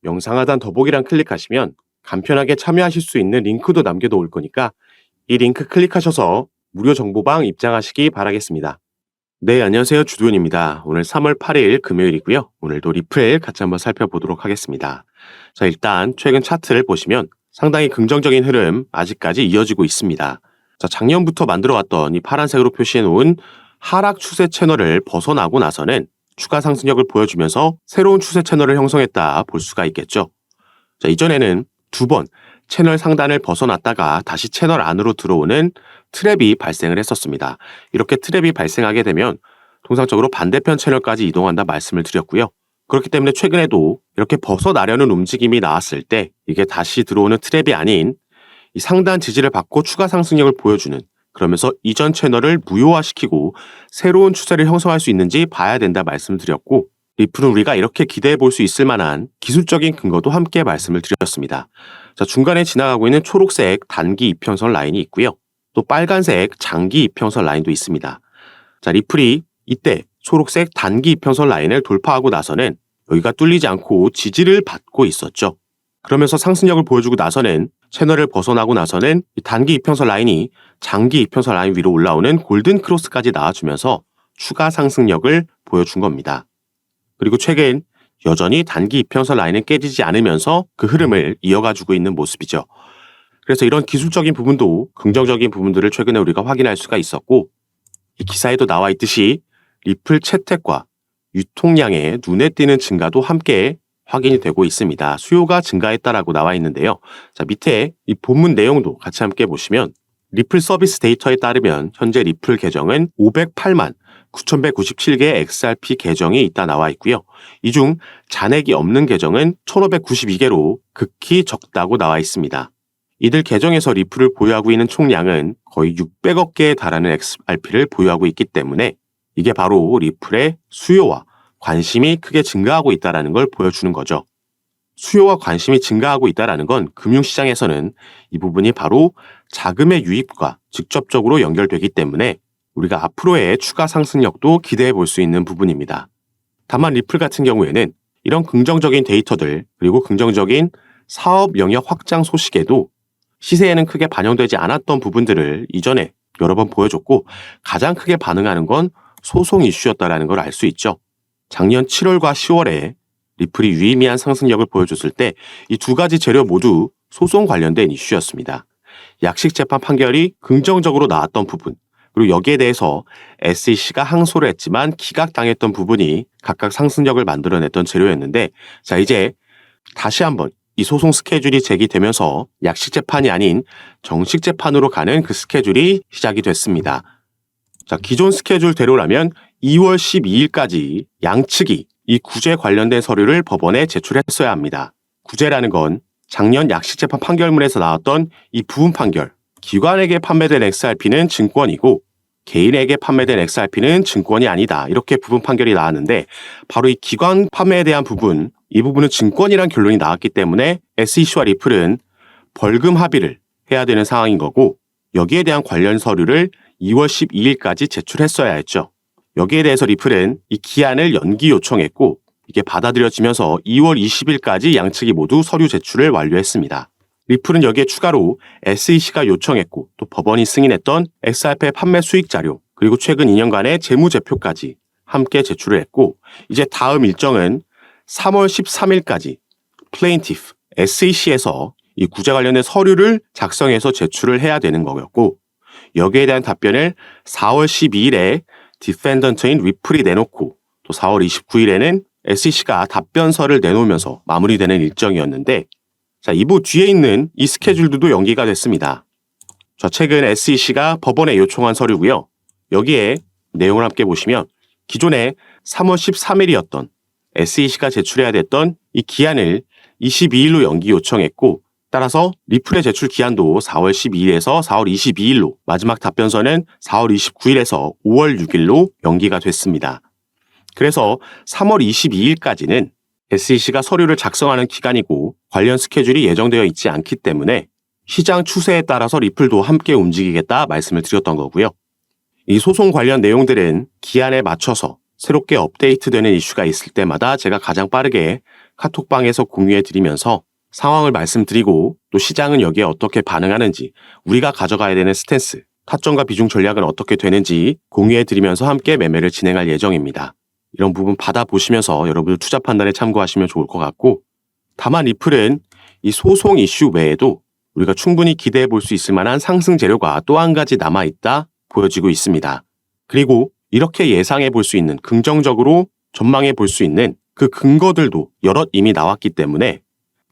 영상 하단 더보기란 클릭하시면 간편하게 참여하실 수 있는 링크도 남겨놓을 거니까 이 링크 클릭하셔서 무료 정보방 입장하시기 바라겠습니다. 네, 안녕하세요. 주도현입니다. 오늘 3월 8일 금요일이고요. 오늘도 리플 같이 한번 살펴보도록 하겠습니다. 자, 일단 최근 차트를 보시면 상당히 긍정적인 흐름 아직까지 이어지고 있습니다. 자, 작년부터 만들어왔던 이 파란색으로 표시해 놓은 하락 추세 채널을 벗어나고 나서는 추가 상승력을 보여주면서 새로운 추세 채널을 형성했다 볼 수가 있겠죠. 자, 이전에는 두 번 채널 상단을 벗어났다가 다시 채널 안으로 들어오는 트랩이 발생을 했었습니다. 이렇게 트랩이 발생하게 되면 통상적으로 반대편 채널까지 이동한다 말씀을 드렸고요. 그렇기 때문에 최근에도 이렇게 벗어나려는 움직임이 나왔을 때 이게 다시 들어오는 트랩이 아닌 이 상단 지지를 받고 추가 상승력을 보여주는, 그러면서 이전 채널을 무효화시키고 새로운 추세를 형성할 수 있는지 봐야 된다 말씀을 드렸고, 리플은 우리가 이렇게 기대해 볼 수 있을 만한 기술적인 근거도 함께 말씀을 드렸습니다. 자, 중간에 지나가고 있는 초록색 단기 이평선 라인이 있고요. 또 빨간색 장기 이평선 라인도 있습니다. 자, 리플이 이때 초록색 단기 이평선 라인을 돌파하고 나서는 여기가 뚫리지 않고 지지를 받고 있었죠. 그러면서 상승력을 보여주고 나서는 채널을 벗어나고 나서는 이 단기 이평선 라인이 장기 이평선 라인 위로 올라오는 골든 크로스까지 나와주면서 추가 상승력을 보여준 겁니다. 그리고 최근 여전히 단기 이평선 라인은 깨지지 않으면서 그 흐름을 이어가주고 있는 모습이죠. 그래서 이런 기술적인 부분도 긍정적인 부분들을 최근에 우리가 확인할 수가 있었고, 이 기사에도 나와 있듯이 리플 채택과 유통량의 눈에 띄는 증가도 함께 확인이 되고 있습니다. 수요가 증가했다라고 나와 있는데요. 자, 밑에 이 본문 내용도 같이 함께 보시면 리플 서비스 데이터에 따르면 현재 리플 계정은 508만 9,197개의 XRP 계정이 있다 나와 있고요. 이 중 잔액이 없는 계정은 1,592개로 극히 적다고 나와 있습니다. 이들 계정에서 리플을 보유하고 있는 총량은 거의 600억 개에 달하는 XRP를 보유하고 있기 때문에 이게 바로 리플의 수요와 관심이 크게 증가하고 있다는 걸 보여주는 거죠. 수요와 관심이 증가하고 있다는 건 금융시장에서는 이 부분이 바로 자금의 유입과 직접적으로 연결되기 때문에 우리가 앞으로의 추가 상승력도 기대해 볼 수 있는 부분입니다. 다만 리플 같은 경우에는 이런 긍정적인 데이터들, 그리고 긍정적인 사업 영역 확장 소식에도 시세에는 크게 반영되지 않았던 부분들을 이전에 여러 번 보여줬고, 가장 크게 반응하는 건 소송 이슈였다는 걸 알 수 있죠. 작년 7월과 10월에 리플이 유의미한 상승력을 보여줬을 때 이 두 가지 재료 모두 소송 관련된 이슈였습니다. 약식 재판 판결이 긍정적으로 나왔던 부분, 그리고 여기에 대해서 SEC가 항소를 했지만 기각당했던 부분이 각각 상승력을 만들어냈던 재료였는데, 자, 이제 다시 한번 이 소송 스케줄이 제기되면서 약식 재판이 아닌 정식 재판으로 가는 그 스케줄이 시작이 됐습니다. 자, 기존 스케줄대로라면 2월 12일까지 양측이 이 구제 관련된 서류를 법원에 제출했어야 합니다. 구제라는 건 작년 약식재판 판결문에서 나왔던 이 부분 판결, 기관에게 판매된 XRP는 증권이고 개인에게 판매된 XRP는 증권이 아니다, 이렇게 부분 판결이 나왔는데, 바로 이 기관 판매에 대한 부분, 이 부분은 증권이란 결론이 나왔기 때문에 SEC와 리플은 벌금 합의를 해야 되는 상황인 거고, 여기에 대한 관련 서류를 2월 12일까지 제출했어야 했죠. 여기에 대해서 리플은 이 기한을 연기 요청했고, 이게 받아들여지면서 2월 20일까지 양측이 모두 서류 제출을 완료했습니다. 리플은 여기에 추가로 SEC가 요청했고 또 법원이 승인했던 XRP 판매 수익 자료, 그리고 최근 2년간의 재무제표까지 함께 제출을 했고, 이제 다음 일정은 3월 13일까지 플레인티프 SEC에서 이 구제 관련된 서류를 작성해서 제출을 해야 되는 거였고, 여기에 대한 답변을 4월 12일에 디펜던트인 리플이 내놓고 또 4월 29일에는 SEC가 답변서를 내놓으면서 마무리되는 일정이었는데, 자, 이부 뒤에 있는 이 스케줄들도 연기가 됐습니다. 자, 최근 SEC가 법원에 요청한 서류고요. 여기에 내용을 함께 보시면 기존에 3월 13일이었던 SEC가 제출해야 됐던 이 기한을 22일로 연기 요청했고, 따라서 리플의 제출 기한도 4월 12일에서 4월 22일로, 마지막 답변서는 4월 29일에서 5월 6일로 연기가 됐습니다. 그래서 3월 22일까지는 SEC가 서류를 작성하는 기간이고 관련 스케줄이 예정되어 있지 않기 때문에 시장 추세에 따라서 리플도 함께 움직이겠다 말씀을 드렸던 거고요. 이 소송 관련 내용들은 기한에 맞춰서 새롭게 업데이트되는 이슈가 있을 때마다 제가 가장 빠르게 카톡방에서 공유해 드리면서 상황을 말씀드리고 또 시장은 여기에 어떻게 반응하는지, 우리가 가져가야 되는 스탠스, 타점과 비중 전략은 어떻게 되는지 공유해 드리면서 함께 매매를 진행할 예정입니다. 이런 부분 받아보시면서 여러분들 투자 판단에 참고하시면 좋을 것 같고, 다만 리플은 이 소송 이슈 외에도 우리가 충분히 기대해 볼 수 있을 만한 상승 재료가 또 한 가지 남아있다 보여지고 있습니다. 그리고 이렇게 예상해 볼 수 있는, 긍정적으로 전망해 볼 수 있는 그 근거들도 여럿 이미 나왔기 때문에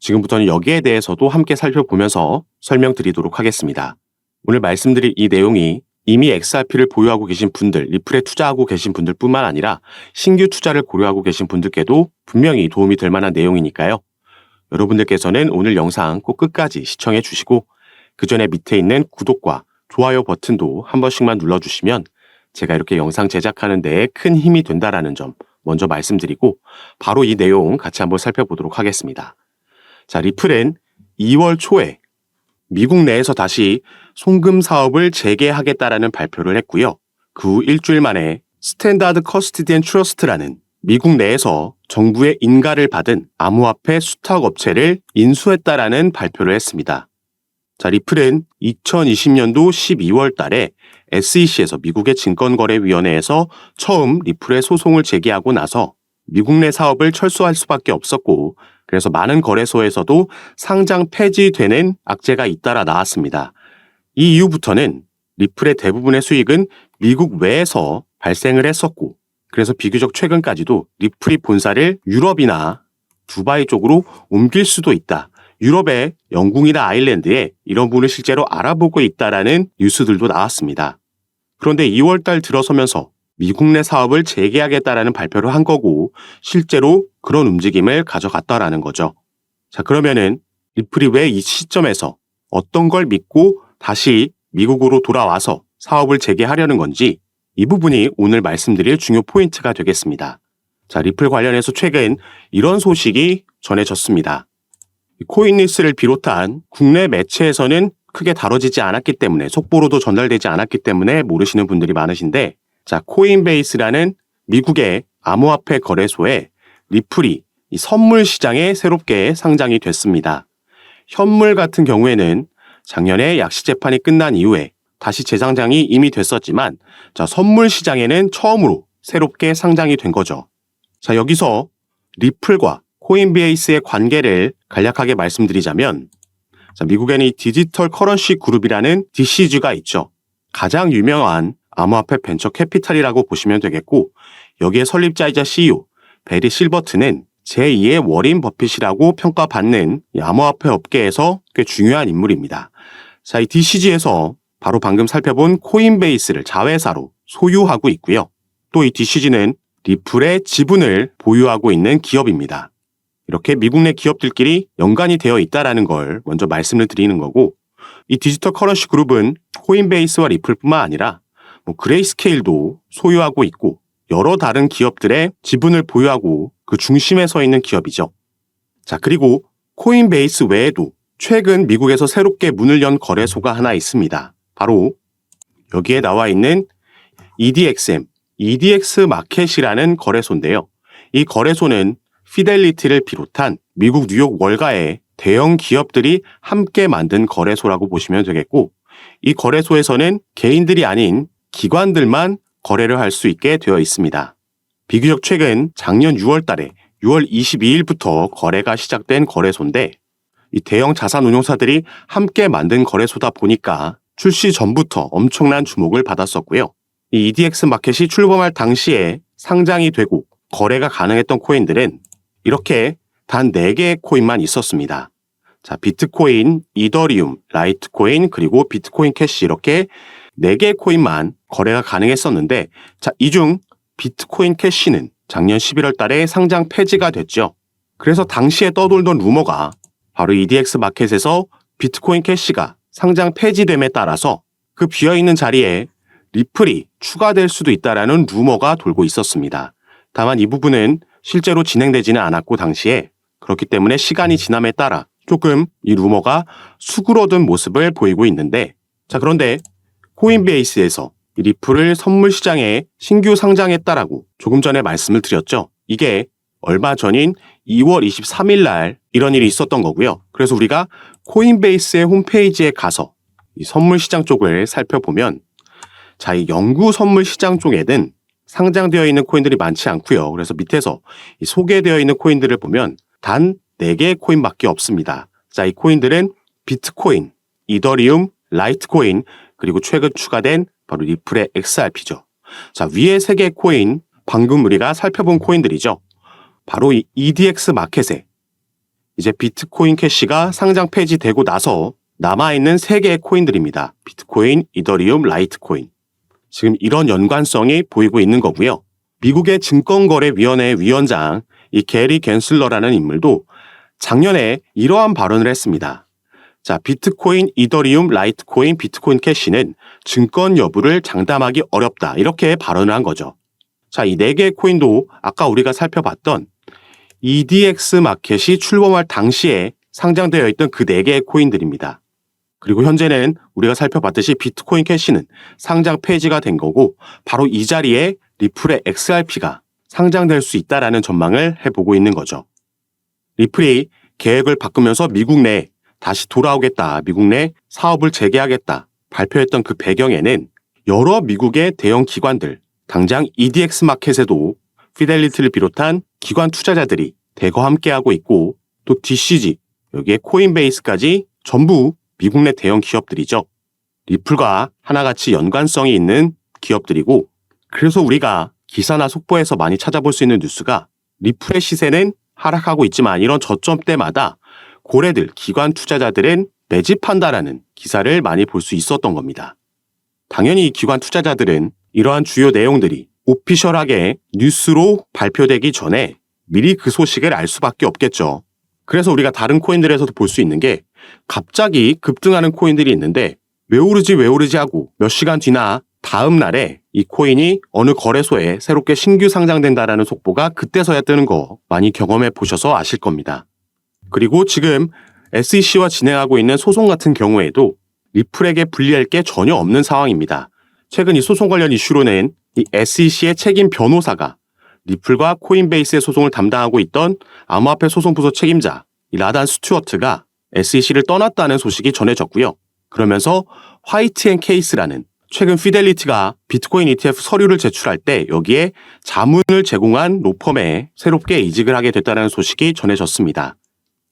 지금부터는 여기에 대해서도 함께 살펴보면서 설명드리도록 하겠습니다. 오늘 말씀드릴 이 내용이 이미 XRP를 보유하고 계신 분들, 리플에 투자하고 계신 분들뿐만 아니라 신규 투자를 고려하고 계신 분들께도 분명히 도움이 될 만한 내용이니까요. 여러분들께서는 오늘 영상 꼭 끝까지 시청해 주시고 그 전에 밑에 있는 구독과 좋아요 버튼도 한 번씩만 눌러주시면 제가 이렇게 영상 제작하는 데에 큰 힘이 된다라는 점 먼저 말씀드리고 바로 이 내용 같이 한번 살펴보도록 하겠습니다. 자, 리플은 2월 초에 미국 내에서 다시 송금 사업을 재개하겠다라는 발표를 했고요. 그 후 일주일 만에 스탠다드 커스티디언 트러스트라는 미국 내에서 정부의 인가를 받은 암호화폐 수탁 업체를 인수했다라는 발표를 했습니다. 자, 리플은 2020년도 12월 달에 SEC에서 미국의 증권거래위원회에서 처음 리플의 소송을 제기하고 나서 미국 내 사업을 철수할 수밖에 없었고, 그래서 많은 거래소에서도 상장 폐지되는 악재가 잇따라 나왔습니다. 이 이후부터는 리플의 대부분의 수익은 미국 외에서 발생을 했었고, 그래서 비교적 최근까지도 리플이 본사를 유럽이나 두바이 쪽으로 옮길 수도 있다, 유럽의 영국이나 아일랜드에 이런 부분을 실제로 알아보고 있다라는 뉴스들도 나왔습니다. 그런데 2월 달 들어서면서 미국 내 사업을 재개하겠다라는 발표를 한 거고 실제로 그런 움직임을 가져갔다라는 거죠. 자, 그러면은 리플이 왜 이 시점에서 어떤 걸 믿고 다시 미국으로 돌아와서 사업을 재개하려는 건지, 이 부분이 오늘 말씀드릴 중요 포인트가 되겠습니다. 자, 리플 관련해서 최근 이런 소식이 전해졌습니다. 코인리스를 비롯한 국내 매체에서는 크게 다뤄지지 않았기 때문에, 속보로도 전달되지 않았기 때문에 모르시는 분들이 많으신데, 자, 코인베이스라는 미국의 암호화폐 거래소에 리플이 이 선물 시장에 새롭게 상장이 됐습니다. 현물 같은 경우에는 작년에 약시 재판이 끝난 이후에 다시 재상장이 이미 됐었지만, 자, 선물 시장에는 처음으로 새롭게 상장이 된 거죠. 자, 여기서 리플과 코인베이스의 관계를 간략하게 말씀드리자면, 자, 미국에는 이 디지털 커런시 그룹이라는 DCG가 있죠. 가장 유명한 암호화폐 벤처 캐피탈이라고 보시면 되겠고, 여기에 설립자이자 CEO 베리 실버트는 제2의 워린 버핏이라고 평가받는 이 암호화폐 업계에서 꽤 중요한 인물입니다. 자, 이 DCG에서 바로 방금 살펴본 코인베이스를 자회사로 소유하고 있고요. 또 이 DCG는 리플의 지분을 보유하고 있는 기업입니다. 이렇게 미국 내 기업들끼리 연관이 되어 있다는 걸 먼저 말씀을 드리는 거고, 이 디지털 커런시 그룹은 코인베이스와 리플뿐만 아니라 그레이스케일도 소유하고 있고 여러 다른 기업들의 지분을 보유하고 그 중심에 서 있는 기업이죠. 자, 그리고 코인베이스 외에도 최근 미국에서 새롭게 문을 연 거래소가 하나 있습니다. 바로 여기에 나와 있는 EDXM, EDX 마켓이라는 거래소인데요. 이 거래소는 피델리티를 비롯한 미국 뉴욕 월가의 대형 기업들이 함께 만든 거래소라고 보시면 되겠고, 이 거래소에서는 개인들이 아닌 기관들만 거래를 할 수 있게 되어 있습니다. 비교적 최근 작년 6월 달에 6월 22일부터 거래가 시작된 거래소인데, 이 대형 자산운용사들이 함께 만든 거래소다 보니까 출시 전부터 엄청난 주목을 받았었고요. 이 EDX 마켓이 출범할 당시에 상장이 되고 거래가 가능했던 코인들은 이렇게 단 4개의 코인만 있었습니다. 자, 비트코인, 이더리움, 라이트코인, 그리고 비트코인 캐시, 이렇게 4개의 코인만 거래가 가능했었는데, 자, 이 중 비트코인 캐시는 작년 11월 달에 상장 폐지가 됐죠. 그래서 당시에 떠돌던 루머가 바로 EDX 마켓에서 비트코인 캐시가 상장 폐지됨에 따라서 그 비어있는 자리에 리플이 추가될 수도 있다라는 루머가 돌고 있었습니다. 다만 이 부분은 실제로 진행되지는 않았고 당시에, 그렇기 때문에 시간이 지남에 따라 조금 이 루머가 수그러든 모습을 보이고 있는데, 자, 그런데 코인베이스에서 이 리플을 선물 시장에 신규 상장했다라고 조금 전에 말씀을 드렸죠. 이게 얼마 전인 2월 23일 날 이런 일이 있었던 거고요. 그래서 우리가 코인베이스의 홈페이지에 가서 이 선물 시장 쪽을 살펴보면 자, 이 영구 선물 시장 쪽에는 상장되어 있는 코인들이 많지 않고요. 그래서 밑에서 이 소개되어 있는 코인들을 보면 단 4개의 코인밖에 없습니다. 자, 이 코인들은 비트코인, 이더리움, 라이트코인, 그리고 최근 추가된 바로 리플의 XRP죠. 자, 위에 3개의 코인, 방금 우리가 살펴본 코인들이죠. 바로 이 EDX 마켓에 이제 비트코인 캐시가 상장 폐지되고 나서 남아있는 3개의 코인들입니다. 비트코인, 이더리움, 라이트코인. 지금 이런 연관성이 보이고 있는 거고요. 미국의 증권거래위원회 위원장 이 게리 갠슬러라는 인물도 작년에 이러한 발언을 했습니다. 자, 비트코인, 이더리움, 라이트코인, 비트코인 캐시는 증권 여부를 장담하기 어렵다. 이렇게 발언을 한 거죠. 자, 이 4개의 코인도 아까 우리가 살펴봤던 EDX 마켓이 출범할 당시에 상장되어 있던 그 4개의 코인들입니다. 그리고 현재는 우리가 살펴봤듯이 비트코인 캐시는 상장 폐지가 된 거고 바로 이 자리에 리플의 XRP가 상장될 수 있다라는 전망을 해보고 있는 거죠. 리플이 계획을 바꾸면서 미국 내에 다시 돌아오겠다, 미국 내 사업을 재개하겠다 발표했던 그 배경에는 여러 미국의 대형 기관들, 당장 EDX 마켓에도 피델리티를 비롯한 기관 투자자들이 대거 함께하고 있고 또 DCG, 여기에 코인베이스까지 전부 미국 내 대형 기업들이죠. 리플과 하나같이 연관성이 있는 기업들이고 그래서 우리가 기사나 속보에서 많이 찾아볼 수 있는 뉴스가 리플의 시세는 하락하고 있지만 이런 저점 때마다 고래들, 기관 투자자들은 매집한다라는 기사를 많이 볼 수 있었던 겁니다. 당연히 이 기관 투자자들은 이러한 주요 내용들이 오피셜하게 뉴스로 발표되기 전에 미리 그 소식을 알 수밖에 없겠죠. 그래서 우리가 다른 코인들에서도 볼 수 있는 게 갑자기 급등하는 코인들이 있는데 왜 오르지 하고 몇 시간 뒤나 다음 날에 이 코인이 어느 거래소에 새롭게 신규 상장된다라는 속보가 그때서야 뜨는 거 많이 경험해 보셔서 아실 겁니다. 그리고 지금 SEC와 진행하고 있는 소송 같은 경우에도 리플에게 불리할 게 전혀 없는 상황입니다. 최근 이 소송 관련 이슈로는 이 SEC의 책임 변호사가 리플과 코인베이스의 소송을 담당하고 있던 암호화폐 소송부서 책임자 이 라단 스튜어트가 SEC를 떠났다는 소식이 전해졌고요. 그러면서 화이트 앤 케이스라는 최근 피델리티가 비트코인 ETF 서류를 제출할 때 여기에 자문을 제공한 로펌에 새롭게 이직을 하게 됐다는 소식이 전해졌습니다.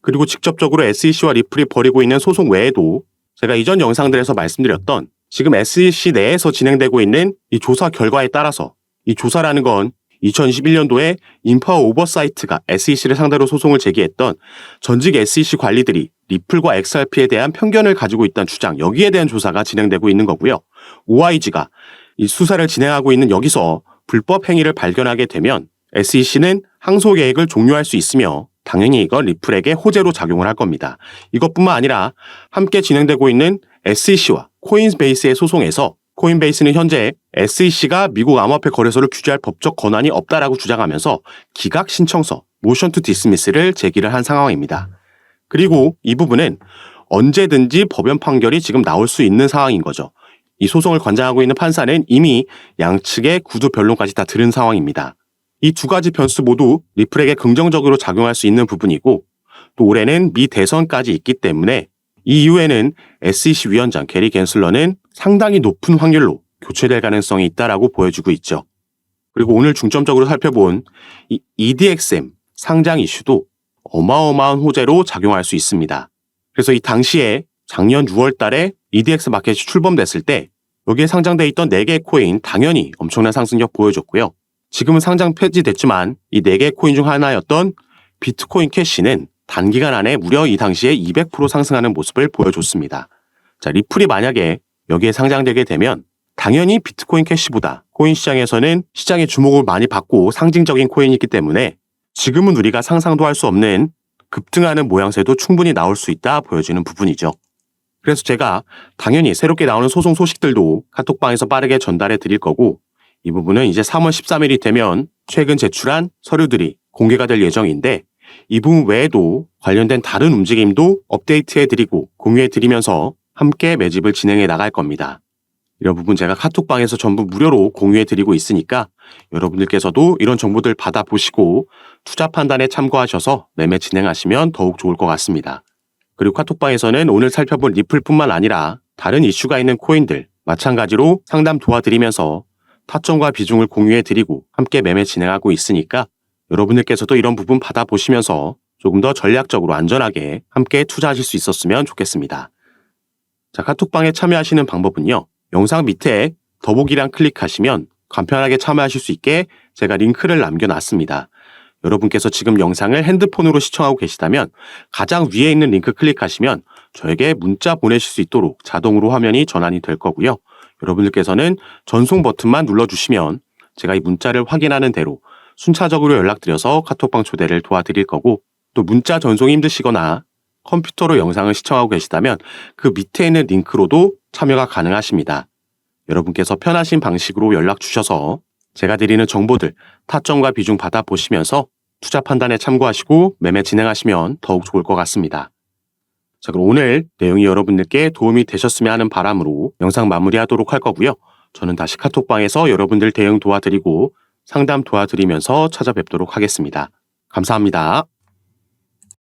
그리고 직접적으로 SEC와 리플이 벌이고 있는 소송 외에도 제가 이전 영상들에서 말씀드렸던 지금 SEC 내에서 진행되고 있는 이 조사 결과에 따라서 이 조사라는 건 2021년도에 인파워 오버사이트가 SEC를 상대로 소송을 제기했던 전직 SEC 관리들이 리플과 XRP에 대한 편견을 가지고 있다는 주장, 여기에 대한 조사가 진행되고 있는 거고요. OIG가 이 수사를 진행하고 있는 여기서 불법 행위를 발견하게 되면 SEC는 항소 계획을 종료할 수 있으며 당연히 이건 리플에게 호재로 작용을 할 겁니다. 이것뿐만 아니라 함께 진행되고 있는 SEC와 코인베이스의 소송에서 코인베이스는 현재 SEC가 미국 암호화폐 거래소를 규제할 법적 권한이 없다라고 주장하면서 기각 신청서 모션 투 디스미스를 제기를 한 상황입니다. 그리고 이 부분은 언제든지 법원 판결이 지금 나올 수 있는 상황인 거죠. 이 소송을 관장하고 있는 판사는 이미 양측의 구두 변론까지 다 들은 상황입니다. 이 두 가지 변수 모두 리플에게 긍정적으로 작용할 수 있는 부분이고 또 올해는 미 대선까지 있기 때문에 이 이후에는 SEC 위원장 게리 갠슬러는 상당히 높은 확률로 교체될 가능성이 있다라고 보여주고 있죠. 그리고 오늘 중점적으로 살펴본 이 EDXM 상장 이슈도 어마어마한 호재로 작용할 수 있습니다. 그래서 이 당시에 작년 6월 달에 EDX 마켓이 출범됐을 때 여기에 상장돼 있던 4개의 코인 당연히 엄청난 상승력 보여줬고요. 지금은 상장 폐지됐지만 이 4개의 코인 중 하나였던 비트코인 캐시는 단기간 안에 무려 이 당시에 200% 상승하는 모습을 보여줬습니다. 자, 리플이 만약에 여기에 상장되게 되면 당연히 비트코인 캐시보다 코인 시장에서는 시장의 주목을 많이 받고 상징적인 코인이기 때문에 지금은 우리가 상상도 할 수 없는 급등하는 모양새도 충분히 나올 수 있다 보여지는 부분이죠. 그래서 제가 당연히 새롭게 나오는 소송 소식들도 카톡방에서 빠르게 전달해 드릴 거고 이 부분은 이제 3월 13일이 되면 최근 제출한 서류들이 공개가 될 예정인데 이 부분 외에도 관련된 다른 움직임도 업데이트해 드리고 공유해 드리면서 함께 매집을 진행해 나갈 겁니다. 이런 부분 제가 카톡방에서 전부 무료로 공유해드리고 있으니까 여러분들께서도 이런 정보들 받아보시고 투자 판단에 참고하셔서 매매 진행하시면 더욱 좋을 것 같습니다. 그리고 카톡방에서는 오늘 살펴본 리플뿐만 아니라 다른 이슈가 있는 코인들 마찬가지로 상담 도와드리면서 타점과 비중을 공유해드리고 함께 매매 진행하고 있으니까 여러분들께서도 이런 부분 받아보시면서 조금 더 전략적으로 안전하게 함께 투자하실 수 있었으면 좋겠습니다. 자, 카톡방에 참여하시는 방법은요. 영상 밑에 더보기란 클릭하시면 간편하게 참여하실 수 있게 제가 링크를 남겨놨습니다. 여러분께서 지금 영상을 핸드폰으로 시청하고 계시다면 가장 위에 있는 링크 클릭하시면 저에게 문자 보내실 수 있도록 자동으로 화면이 전환이 될 거고요. 여러분들께서는 전송 버튼만 눌러주시면 제가 이 문자를 확인하는 대로 순차적으로 연락드려서 카톡방 초대를 도와드릴 거고, 또 문자 전송이 힘드시거나 컴퓨터로 영상을 시청하고 계시다면 그 밑에 있는 링크로도 참여가 가능하십니다. 여러분께서 편하신 방식으로 연락 주셔서 제가 드리는 정보들 타점과 비중 받아보시면서 투자 판단에 참고하시고 매매 진행하시면 더욱 좋을 것 같습니다. 자, 그럼 오늘 내용이 여러분들께 도움이 되셨으면 하는 바람으로 영상 마무리하도록 할 거고요. 저는 다시 카톡방에서 여러분들 대응 도와드리고 상담 도와드리면서 찾아뵙도록 하겠습니다. 감사합니다.